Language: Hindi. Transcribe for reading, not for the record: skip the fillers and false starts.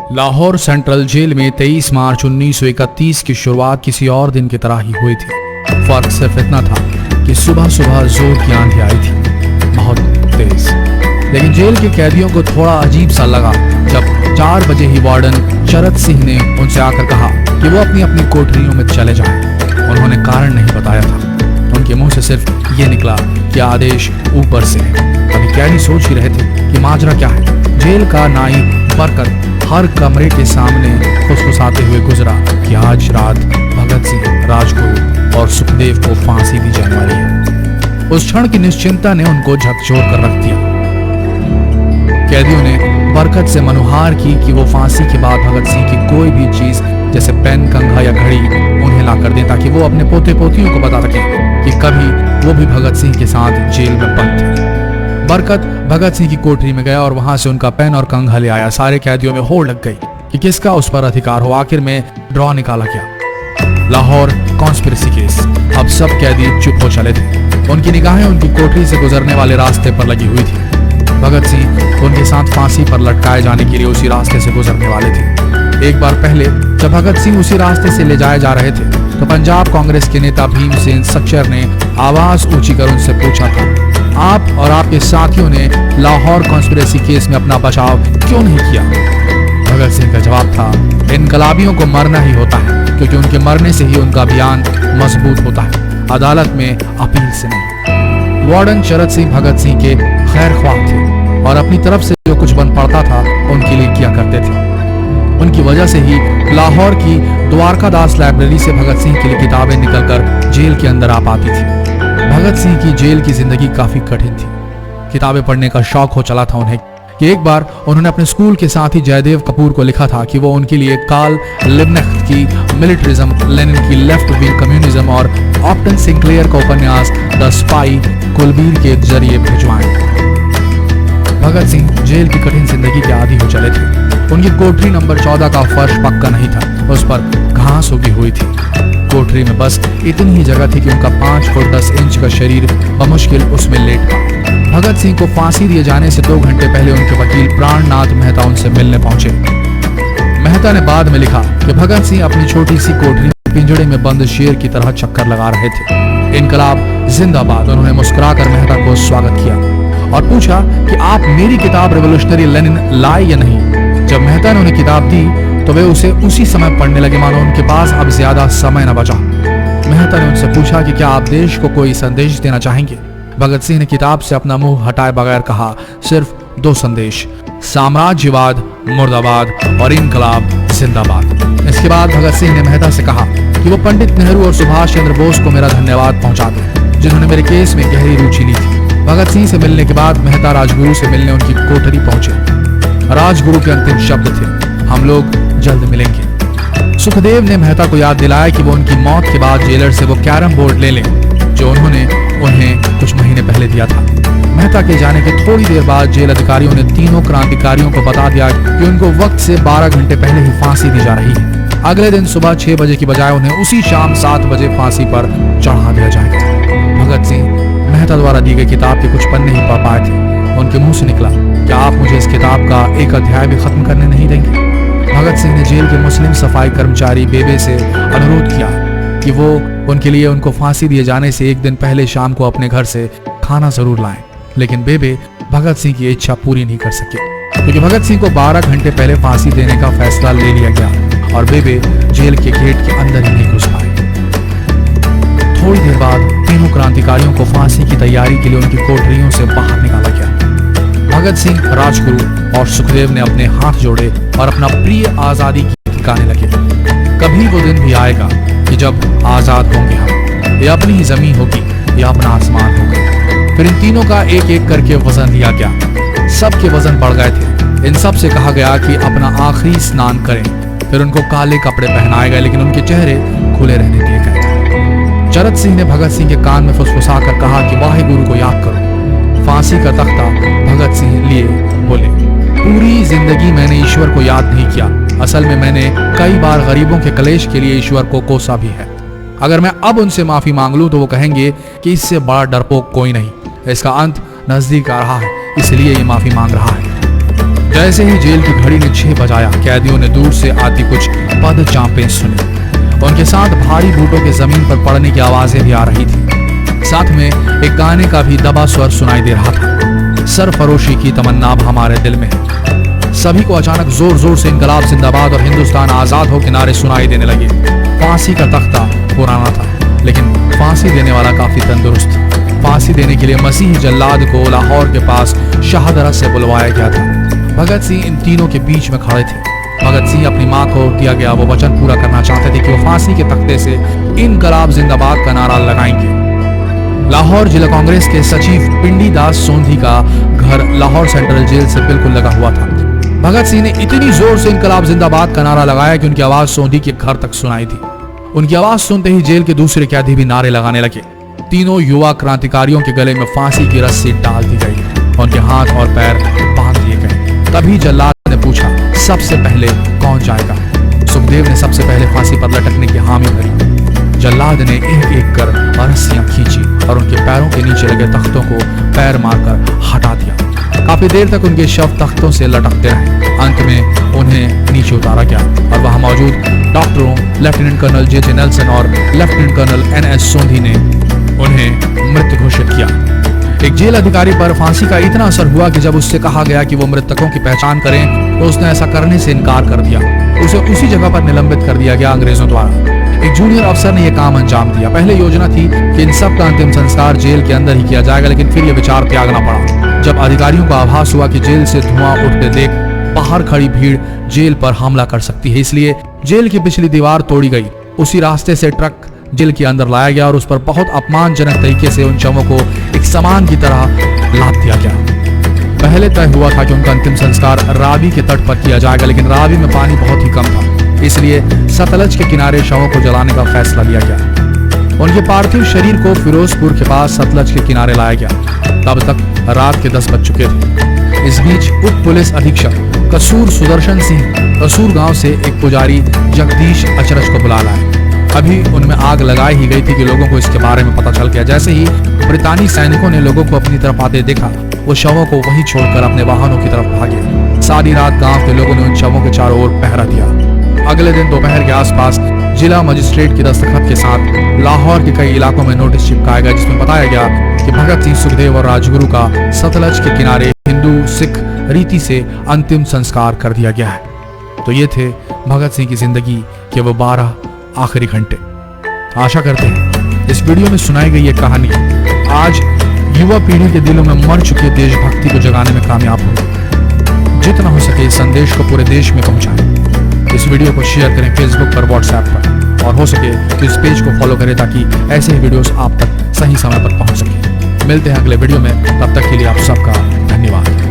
लाहौर सेंट्रल जेल में 23 मार्च 1931 की शुरुआत किसी और दिन की तरह ही हुई थी। फर्क सिर्फ इतना था कि सुबह सुबह जोर की आंधी आई थी, बहुत तेज। लेकिन जेल के कैदियों को थोड़ा अजीब सा लगा जब 4 बजे ही वार्डन शरद सिंह ने उनसे आकर कहा कि वो अपनी अपनी कोठरियों में चले जाएं। उन्होंने कारण नहीं बताया था, उनके मुंह से सिर्फ ये निकला कि आदेश ऊपर से है। अभी कैदी सोच ही रहे थे कि माजरा क्या है। जेल का नाई बरकत हर कमरे के सामने फुसफुसाते हुए गुजरा कि आज रात भगत सिंह, राजगुरु और सुखदेव को फांसी दी जाने वाली है। उस क्षण की निश्चिंता ने उनको झकझोर कर रख दिया। कैदियों ने बरकत से मनुहार की कि वो फांसी के बाद भगत सिंह की कोई भी चीज जैसे पेन, कंघा या घड़ी उन्हें ला कर दें ताकि वो अपने पोते पोतियों को बता सके कि कभी वो भी भगत सिंह के साथ जेल में बंद थे। बरकत भगत सिंह की कोठरी में गया और वहां से उनका पेन और कंघा ले आया। सारे कैदियों में होड़ लग गई कि किसका उस पर अधिकार हो। आखिर में ड्रॉ निकाला गया, लाहौर कॉन्स्पिरेसी केस। अब सब कैदी चुप हो चले थे। उनकी निगाहें उनकी कोठरी से गुजरने वाले रास्ते पर लगी हुई थी। भगत सिंह उनके साथ फांसी पर लटकाए जाने के लिए उसी रास्ते से गुजरने वाले थे। एक बार पहले जब भगत सिंह उसी रास्ते से ले जाए जा रहे थे तो पंजाब कांग्रेस के नेता भीमसेन सच्चर ने आवाज ऊंची कर उनसे पूछा था, आप और आपके साथियों ने लाहौर कॉन्स्पिरेसी केस में अपना बचाव क्यों नहीं किया? भगत सिंह का जवाब था, इनकलाबियों को मरना ही होता है क्योंकि उनके मरने से ही उनका अभियान मजबूत होता है, अदालत में अपील से नहीं। वार्डन शरद सिंह भगत सिंह के खैर ख्वाह थे और अपनी तरफ से जो कुछ बन पड़ता था उनके लिए किया करते थे। उनकी वजह से ही लाहौर की द्वारकादास लाइब्रेरी से भगत सिंह के लिए किताबें निकलकर जेल के अंदर आ पाती थी। भगत सिंह की जेल की जिंदगी काफी कठिन थी। किताबें पढ़ने का शौक हो चला था उन्हें कि एक बार उन्होंने अपने स्कूल के साथी जयदेव कपूर को लिखा था कि वो उनके लिए कार्ल लिबनेख्त की मिलिट्रिज्म, लेनिन की लेफ्ट विंग कम्युनिज्म और ऑप्टन सिंक्लेयर का उपन्यास द स्पाई कुलबीर के जरिए भिजवाएं। भगत सिंह जेल की कठिन जिंदगी के आदी हो चले थे। उनकी कोठरी नंबर 14 का फर्श पक्का नहीं था, उस पर घास उगी हुई थी। कोठरी में बस इतनी ही जगह थी कि उनका 5 फुट 10 इंच का शरीर बमुश्किल उसमें लेट पा। भगत सिंह को फांसी दिए जाने से 2 घंटे पहले उनके वकील प्राणनाथ मेहता उनसे मिलने पहुंचे। मेहता ने बाद में लिखा कि भगत सिंह अपनी छोटी सी कोठरी में पिंजड़े में बंद शेर की तरह चक्कर लगा रहे थे। इनकलाब जिंदाबाद। उन्होंने मुस्कुराकर मेहता को स्वागत किया और पूछा कि आप मेरी किताब रेवोल्यूशनरी लेनिन लाए या नहीं। जब मेहता ने उन्हें किताब दी तो वे उसे उसी समय पढ़ने लगे मानो उनके पास अब ज्यादा समय न बचा। मेहता ने उनसे पूछा कि क्या आप देश को कोई संदेश देना चाहेंगे। भगत सिंह ने किताब से अपना मुंह हटाए बगैर कहा, सिर्फ 2 संदेश, साम्राज्यवाद मुर्दाबाद और इनकलाब जिंदाबाद। इसके बाद भगत सिंह ने मेहता से कहा कि वो पंडित नेहरू और सुभाष चंद्र बोस को मेरा धन्यवाद पहुंचा दें जिन्होंने मेरे केस में गहरी रुचि ली थी। भगत सिंह से मिलने के बाद मेहता राजगुरु से मिलने उनकी कोठरी पहुंचे। राजगुरु के अंतिम शब्द थे, हम लोग जल्द मिलेंगे। सुखदेव ने मेहता को याद दिलाया कि वो उनकी मौत के बाद जेलर से वो कैरम बोर्ड ले लें जो उन्होंने उन्हें कुछ महीने पहले दिया था। मेहता के जाने के थोड़ी देर बाद जेल अधिकारियों ने तीनों क्रांतिकारियों को बता दिया कि उनको वक्त से 12 घंटे पहले ही फांसी दी जा रही है। अगले दिन सुबह 6 बजे की बजाय उन्हें उसी शाम 7 बजे फांसी पर चढ़ा दिया जाएगा। भगत सिंह मेहता द्वारा दी गई किताब के कुछ पन्ने ही पढ़ पाए थे। उनके मुंह से निकला, क्या आप मुझे इस किताब का एक अध्याय भी खत्म करने नहीं देंगे? भगत सिंह ने जेल के मुस्लिम सफाई कर्मचारी बेबे से अनुरोध किया कि वो उनके लिए उनको फांसी दिए जाने से एक दिन पहले शाम को अपने घर से खाना जरूर लाएं। लेकिन बेबे भगत सिंह की इच्छा पूरी नहीं कर सके क्योंकि भगत सिंह को 12 घंटे पहले फांसी देने का फैसला ले लिया गया और बेबे जेल के गेट के अंदर ही नहीं घुस पाए। थोड़ी देर बाद तीनों क्रांतिकारियों को फांसी की तैयारी के लिए उनकी कोठरियों से बाहर निकाला गया। भगत सिंह, राजगुरु और सुखदेव ने अपने हाथ जोड़े और अपना प्रिय आजादी की गीत गाने लगे। कभी वो दिन भी आएगा कि जब आजाद होंगे हम, ये अपनी ही जमीन होगी या अपना आसमान होगा। फिर इन तीनों का एक एक करके वजन लिया गया। सबके वजन बढ़ गए थे। इन सब से कहा गया कि अपना आखिरी स्नान करें। फिर उनको काले कपड़े पहनाए गए लेकिन उनके चेहरे खुले रहने दिए गए। शरद सिंह ने भगत सिंह के कान में फुसफुसा कर कहा कि वाहिगुरु को याद करो। फांसी का तख्ता भगत सिंह लिए बोले, पूरी जिंदगी मैंने ईश्वर को याद नहीं किया। असल में मैंने कई बार गरीबों के कलेश के लिए ईश्वर को कोसा भी है। अगर मैं अब उनसे माफी मांग लूं तो वो कहेंगे कि इससे बड़ा डरपोक कोई नहीं। इसका अंत नजदीक आ रहा है, इसलिए ये माफी मांग रहा है। जैसे ही जेल की घड़ी ने 6 बजाया, कैदियों ने दूर से आती कुछ पद चांपें सुनी। उनके साथ भारी बूटों के जमीन पर पड़ने की आवाजें भी आ रही थी। साथ में एक गाने का भी दबा स्वर सुनाई दे रहा था। सरफरोशी की तमन्ना अब हमारे दिल में है। सभी को अचानक जोर जोर से इंकलाब जिंदाबाद और हिंदुस्तान आजाद हो किनारे सुनाई देने लगे। फांसी का तख्ता पुराना था, लेकिन फांसी देने वाला काफी तंदुरुस्त। फांसी देने के लिए मसीही जल्लाद को लाहौर के पास शाहदरा से बुलवाया गया था। भगत सिंह इन तीनों के बीच में खड़े थे। भगत सिंह अपनी मां को दिया गया वो वचन पूरा करना चाहते थे कि वो फांसी के तख्ते से इनकलाब जिंदाबाद का नारा लगाएंगे। लाहौर जिला कांग्रेस के सचिव पिंडी दास सोंधी का घर लाहौर सेंट्रल जेल से बिल्कुल लगा हुआ था। भगत सिंह ने इतनी जोर से इनकलाब जिंदाबाद का नारा लगाया कि उनकी आवाज सोंधी के घर तक सुनाई थी। उनकी आवाज सुनते ही जेल के दूसरे कैदी भी नारे लगाने लगे। तीनों युवा क्रांतिकारियों के गले में फांसी की रस्सी डाल दी गई। उनके हाथ और पैर बांध दिए गए। तभी जल्लाद ने पूछा, सबसे पहले कौन जाएगा? सुखदेव ने सबसे पहले फांसी पर लटकने की हामी भरी। जल्लाद ने एक एक कर रस्सियां खींची और उनके पैरों के नीचे लगे तख्तों को पैर मारकर हटा दिया। काफी देर तक उनके शव तख्तों से लटकते रहे। अंत में उन्हें नीचे उतारा गया और वहां मौजूद डॉक्टरों लेफ्टिनेंट कर्नल जे नेल्सन और लेफ्टिनेंट कर्नल NS सोंधी ने उन्हें मृत घोषित किया। एक जेल अधिकारी पर फांसी का इतना असर हुआ कि जब उससे कहा गया कि वो मृतकों की पहचान करें, तो उसने ऐसा करने से इनकार कर दिया। उसे उसी जगह पर निलंबित कर दिया गया अंग्रेजों द्वारा। एक जूनियर अफसर ने यह काम अंजाम दिया। पहले योजना थी कि इन सब का अंतिम संस्कार जेल के अंदर ही किया जाएगा, लेकिन फिर यह विचार त्यागना पड़ा जब अधिकारियों को आभास हुआ कि जेल से धुआं उठते देख बाहर खड़ी भीड़ जेल पर हमला कर सकती है। इसलिए जेल की पिछली दीवार तोड़ी गई। उसी रास्ते से ट्रक जेल के अंदर लाया गया और उस पर बहुत अपमानजनक तरीके से उन शवों को एक सामान की तरह लाद दिया गया। पहले तय हुआ था कि उनका अंतिम संस्कार रावी के तट पर किया जाएगा, लेकिन रावी में पानी बहुत ही कम था, इसलिए सतलज के किनारे शवों को जलाने का फैसला लिया गया। उनके पार्थिव शरीर को फिरोजपुर के पास सतलज के किनारे लाया गया। तब तक रात के 10 बज चुके थे। इस बीच उप पुलिस अधीक्षक कसूर सुदर्शन सिंह कसूर गांव से एक पुजारी जगदीश अचरज को बुला लाए। अभी उनमें आग लगाई ही गई थी कि लोगों को इसके बारे में पता चल गया। जैसे ही ब्रितानी सैनिकों ने लोगों को अपनी तरफ आते देखा, वो शवों को वहीं छोड़कर अपने वाहनों की तरफ भागे। सारी रात गांव के लोगों ने उन शवों के चारों ओर पहरा दिया। अगले दिन दोपहर के आसपास जिला मजिस्ट्रेट की दस्तखत के साथ लाहौर के कई इलाकों में नोटिस चिपकाया गया, जिसमें बताया गया कि भगत सिंह, सुखदेव और राजगुरु का सतलज के किनारे हिंदू सिख रीति से अंतिम संस्कार कर दिया गया है। तो ये थे भगत सिंह की जिंदगी के वो 12 आखिरी घंटे। आशा करते हैं इस वीडियो में सुनाई गई ये कहानी आज युवा पीढ़ी के दिलों में मर चुके देशभक्ति को जगाने में कामयाब होगी। जितना हो सके इस संदेश को पूरे देश में पहुंचाएं। इस वीडियो को शेयर करें फेसबुक पर, व्हाट्सएप पर, और हो सके तो इस पेज को फॉलो करें ताकि ऐसे ही वीडियोस आप तक सही समय पर पहुंच सके। मिलते हैं अगले वीडियो में, तब तक के लिए आप सबका धन्यवाद।